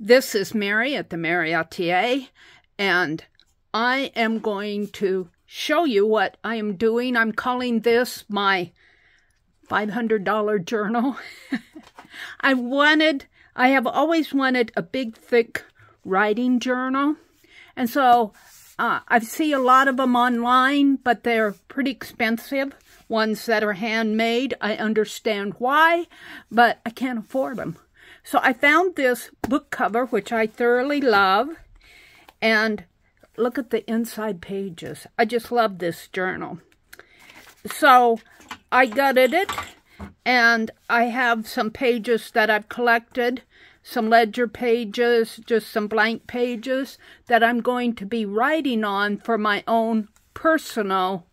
This is Meri at the Meri Atelier, and I am going to show you what I am doing. I'm calling this my $500 journal. I have always wanted a big, thick writing journal, and so I see a lot of them online, but they're pretty expensive. Ones that are handmade, I understand why, but I can't afford them. So I found this book cover, which I thoroughly love, and look at the inside pages. I just love this journal. So I gutted it, and I have some pages that I've collected, some ledger pages, just some blank pages that I'm going to be writing on for my own personal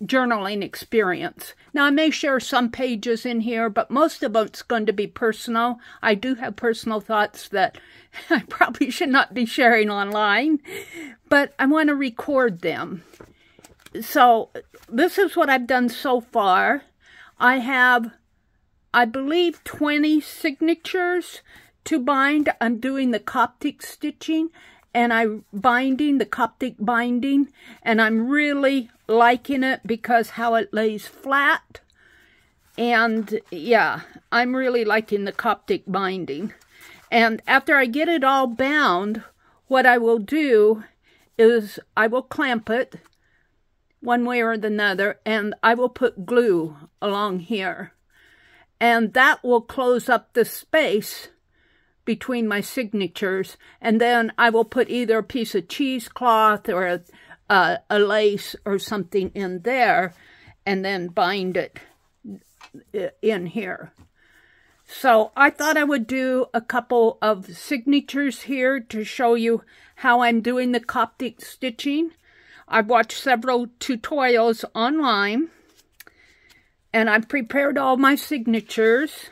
journaling experience. Now, I may share some pages in here, but most of it's going to be personal. I do have personal thoughts that I probably should not be sharing online, but I want to record them. So this is what I've done so far. I have, I believe, 20 signatures to bind. I'm doing the Coptic stitching, and I'm binding the Coptic binding, and I'm really liking it because how it lays flat. And yeah, I'm really liking the Coptic binding. And after I get it all bound, what I will do is I will clamp it one way or another, and I will put glue along here. And that will close up the space between my signatures, and then I will put either a piece of cheesecloth or a lace or something in there, and then bind it in here. So I thought I would do a couple of signatures here to show you how I'm doing the Coptic stitching. I've watched several tutorials online, and I've prepared all my signatures.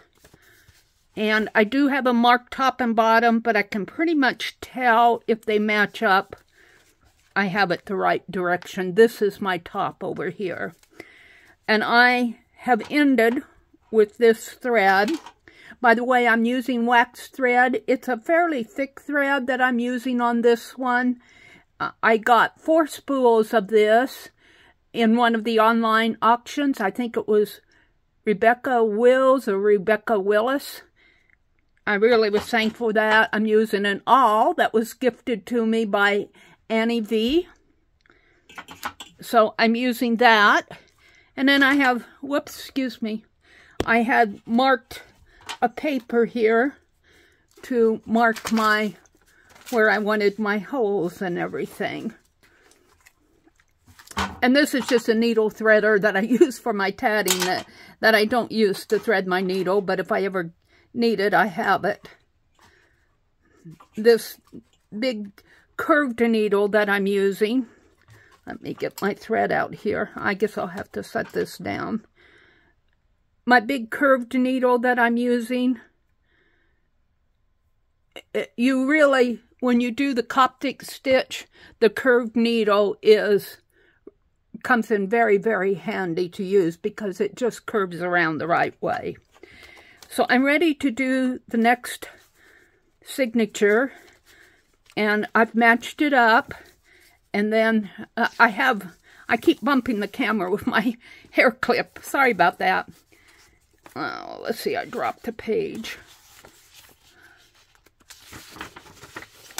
And I do have a marked top and bottom, but I can pretty much tell if they match up. I have it the right direction. This is my top over here. And I have ended with this thread. By the way, I'm using wax thread. It's a fairly thick thread that I'm using on this one. I got 4 spools of this in one of the online auctions. I think it was Rebecca Wills or Rebecca Willis. I really was thankful for that. I'm using an awl that was gifted to me by Annie V. So I'm using that. And then I have, whoops, excuse me. I had marked a paper here to mark my, where I wanted my holes and everything. And this is just a needle threader that I use for my tatting that I don't use to thread my needle, but if I ever need it, I have it. This big curved needle that I'm using. Let me get my thread out here. I guess I'll have to set this down. My big curved needle that I'm using. You really, when you do the Coptic stitch, the curved needle comes in very, very handy to use because it just curves around the right way. So I'm ready to do the next signature, and I've matched it up, and then I keep bumping the camera with my hair clip. Sorry about that. Oh, let's see, I dropped a page.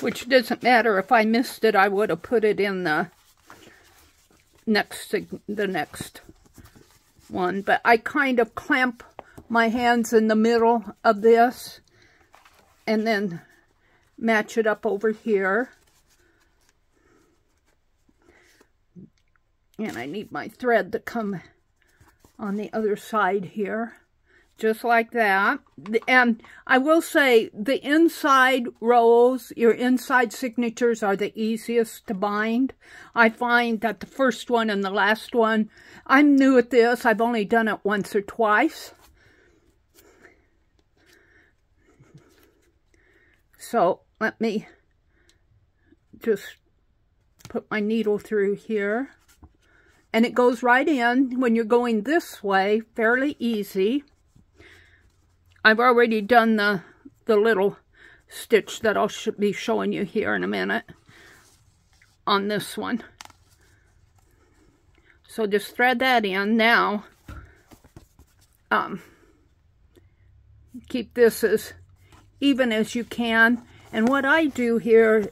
Which doesn't matter. If I missed it, I would have put it in the next one. But I kind of clamp my hands in the middle of this and then match it up over here. And I need my thread to come on the other side here, just like that. And I will say the inside rows, your inside signatures are the easiest to bind. I find that the first one and the last one, I'm new at this. I've only done it once or twice. So let me just put my needle through here. And it goes right in when you're going this way, fairly easy. I've already done the the little stitch that I'll be showing you here in a minute on this one. So just thread that in. Now, keep this as even as you can. And what I do here,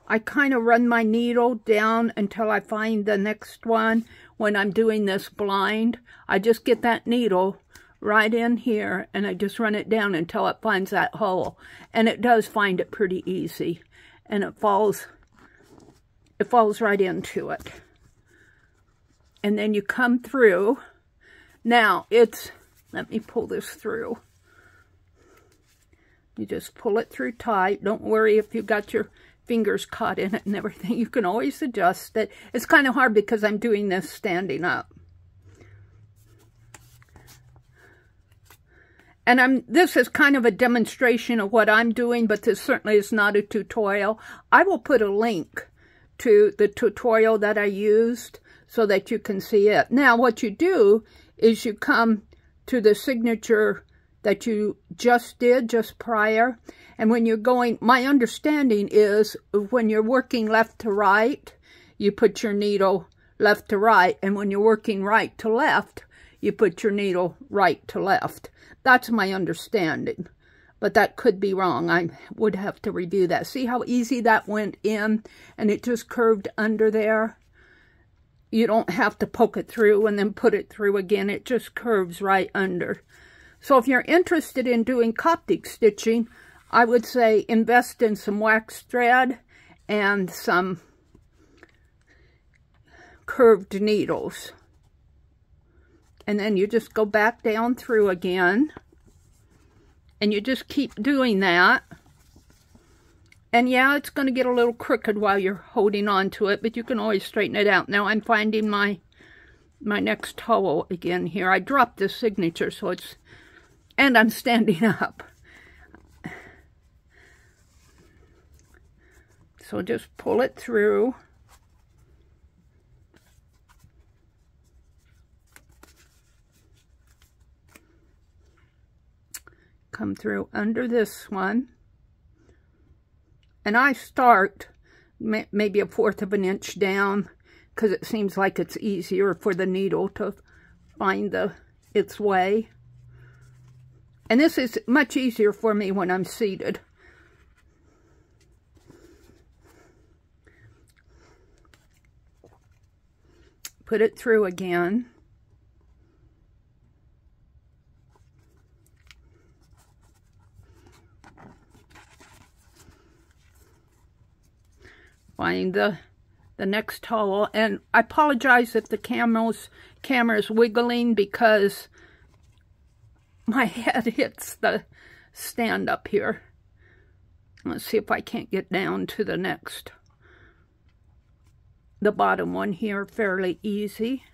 I kind of run my needle down until I find the next one. When I'm doing this blind, I just get that needle right in here and I just run it down until it finds that hole. And it does find it pretty easy. And it falls right into it. And then you come through. Now let me pull this through. You just pull it through tight. Don't worry if you got your fingers caught in it and everything. You can always adjust it. It's kind of hard because I'm doing this standing up. And this is kind of a demonstration of what I'm doing, but this certainly is not a tutorial. I will put a link to the tutorial that I used so that you can see it. Now, what you do is you come to the signature that you just did just prior. And when you're going, my understanding is when you're working left to right, you put your needle left to right. And when you're working right to left, you put your needle right to left. That's my understanding. But that could be wrong. I would have to review that. See how easy that went in and it just curved under there? You don't have to poke it through and then put it through again. It just curves right under. So if you're interested in doing Coptic stitching, I would say invest in some wax thread and some curved needles. And then you just go back down through again. And you just keep doing that. And yeah, it's going to get a little crooked while you're holding on to it, but you can always straighten it out. Now I'm finding my next hole again here. I dropped the signature, so it's, and I'm standing up. So just pull it through. Come through under this one. And I start maybe 1/4 of an inch down because it seems like it's easier for the needle to find its way. And this is much easier for me when I'm seated. Put it through again. Find the next hole, and I apologize if the camera is wiggling because my head hits the stand up here. Let's see if I can't get down to the bottom one here fairly easy.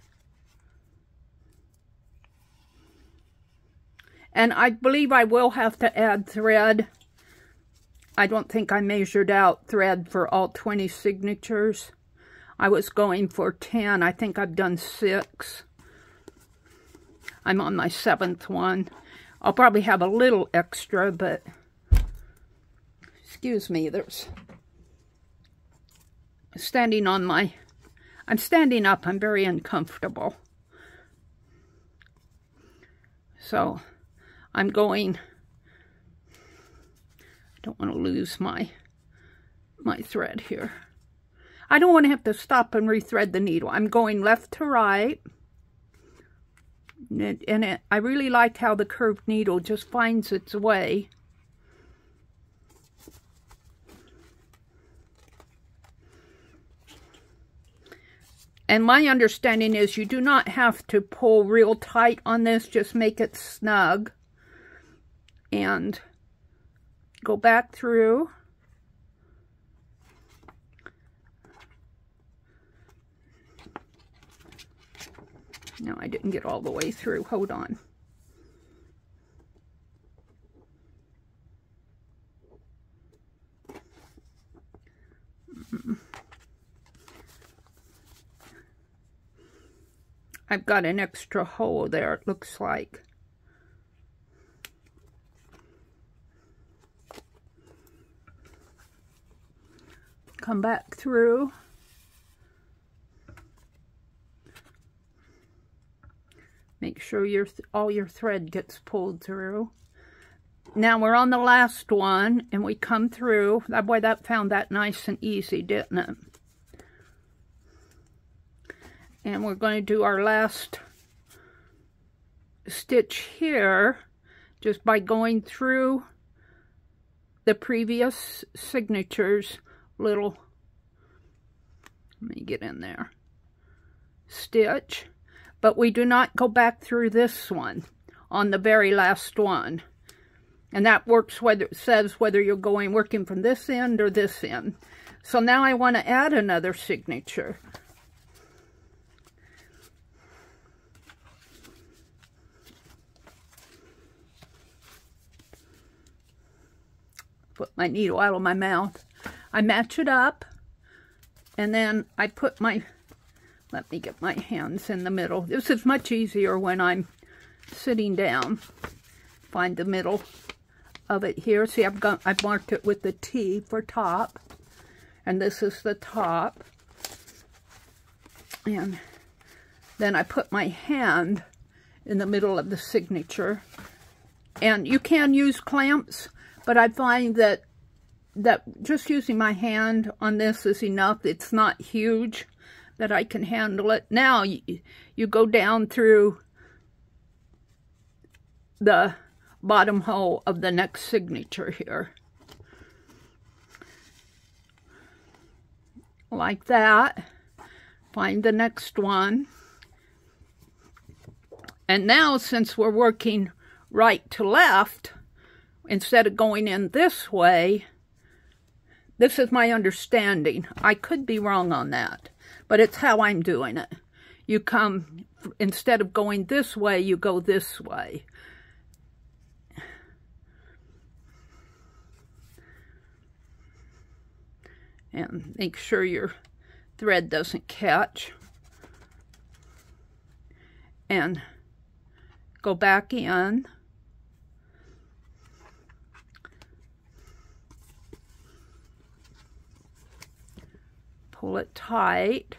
And I believe I will have to add thread. I don't think I measured out thread for all 20 signatures. I was going for 10. I think I've done 6. I'm on my 7th one. I'll probably have a little extra, but excuse me, I'm standing up. I'm very uncomfortable. So I'm going, don't want to lose my thread here. I don't want to have to stop and rethread the needle. I'm going left to right. I really like how the curved needle just finds its way. And my understanding is you do not have to pull real tight on this. Just make it snug. And go back through. No, I didn't get all the way through. Hold on. I've got an extra hole there, it looks like. Come back through. Make sure all your thread gets pulled through. Now we're on the last one, and we come through. That boy, that found that nice and easy, didn't it? And we're going to do our last stitch here just by going through the previous signatures little, let me get in there, stitch, but we do not go back through this one on the very last one. And that works whether it says whether you're working from this end or this end. So now I want to add another signature. Put my needle out of my mouth. I match it up, and then I put my, let me get my hands in the middle. This is much easier when I'm sitting down. Find the middle of it here. See, I've marked it with the T for top, and this is the top. And then I put my hand in the middle of the signature. And you can use clamps, but I find that just using my hand on this is enough. It's not huge, that I can handle it. Now you go down through the bottom hole of the next signature here. Like that. Find the next one. And now, since we're working right to left, instead of going in this way, this is my understanding. I could be wrong on that, but it's how I'm doing it. You come, instead of going this way, you go this way. And make sure your thread doesn't catch. And go back in. Pull it tight.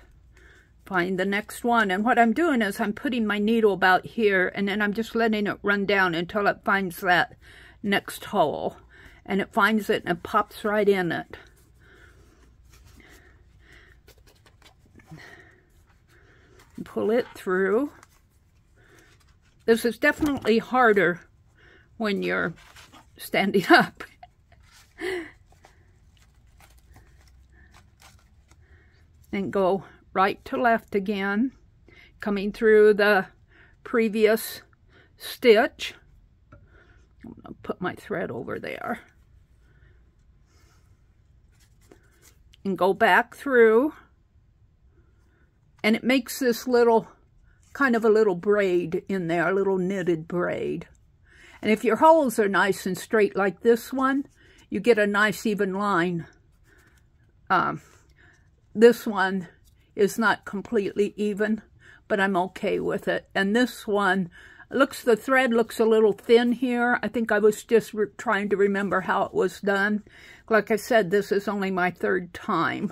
Find the next one. And what I'm doing is I'm putting my needle about here, and then I'm just letting it run down until it finds that next hole. And it finds it and it pops right in it. Pull it through. This is definitely harder when you're standing up. And go right to left again, coming through the previous stitch. I'm going to put my thread over there. And go back through. And it makes this little, kind of a little braid in there, a little knitted braid. And if your holes are nice and straight like this one, you get a nice even line. This one is not completely even, but I'm okay with it. And this one, the thread looks a little thin here. I think I was just trying to remember how it was done. Like I said, this is only my third time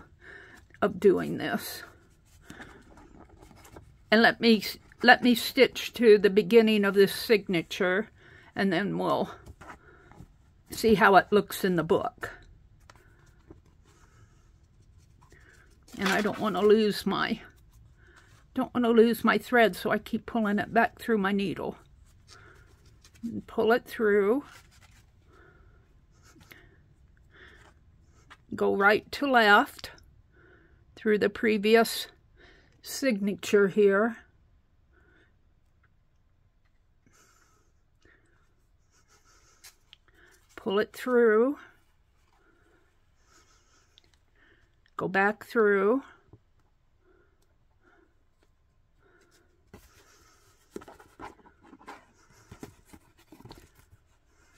of doing this. And let me stitch to the beginning of this signature, and then we'll see how it looks in the book. And I don't want to lose my thread, so I keep pulling it back through my needle. And pull it through. Go right to left through the previous signature here. Pull it through. Go back through.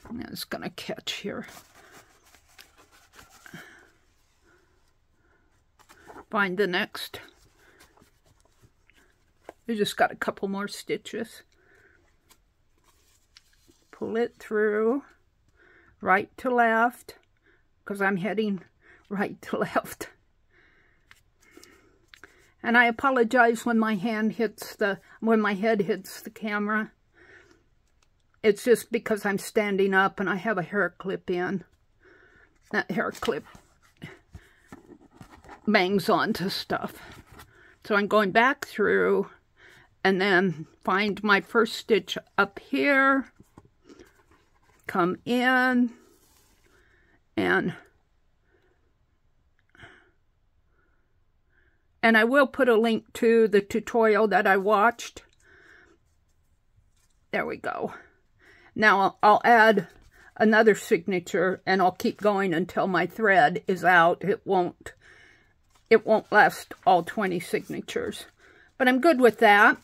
And it's going to catch here. Find the next. We just got a couple more stitches. Pull it through, right to left, because I'm heading right to left. And I apologize when my head hits the camera. It's just because I'm standing up and I have a hair clip in. That hair clip bangs onto stuff. So I'm going back through and then find my first stitch up here, come in, and I will put a link to the tutorial that I watched. There we go. Now I'll add another signature and I'll keep going until my thread is out. It won't last all 20 signatures. But I'm good with that.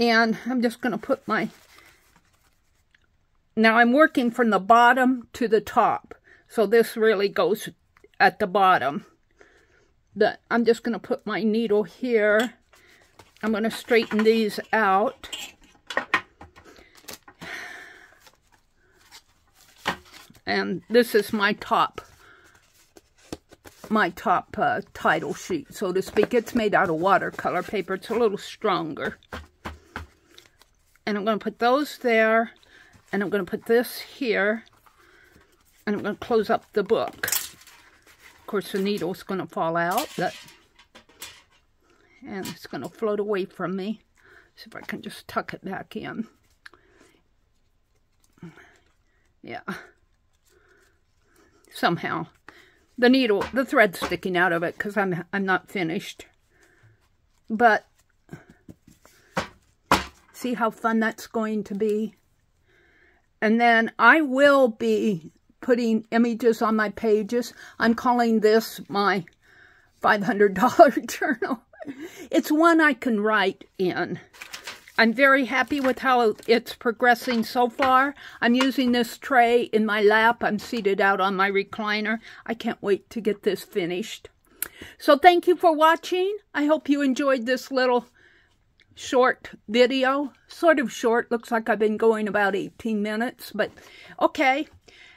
And I'm just going to put my... Now I'm working from the bottom to the top. So this really goes at the bottom. But I'm just going to put my needle here. I'm going to straighten these out. And this is my top title sheet, so to speak. It's made out of watercolor paper. It's a little stronger. And I'm going to put those there, and I'm going to put this here, and I'm going to close up the book. Of course, the needle's going to fall out, and it's going to float away from me. See if I can just tuck it back in. Yeah. Somehow. The thread's sticking out of it because I'm not finished. But see how fun that's going to be? And then I will be putting images on my pages. I'm calling this my $500 journal. It's one I can write in. I'm very happy with how it's progressing so far. I'm using this tray in my lap. I'm seated out on my recliner. I can't wait to get this finished. So thank you for watching. I hope you enjoyed this little short video. Sort of short. Looks like I've been going about 18 minutes, but okay.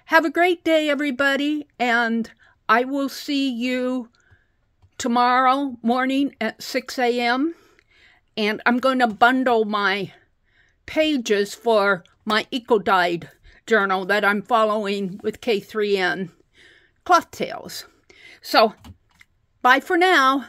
Have a great day, everybody, and I will see you tomorrow morning at 6 a.m. And I'm going to bundle my pages for my eco-dyed journal that I'm following with K3N Cloth Tales. So, bye for now.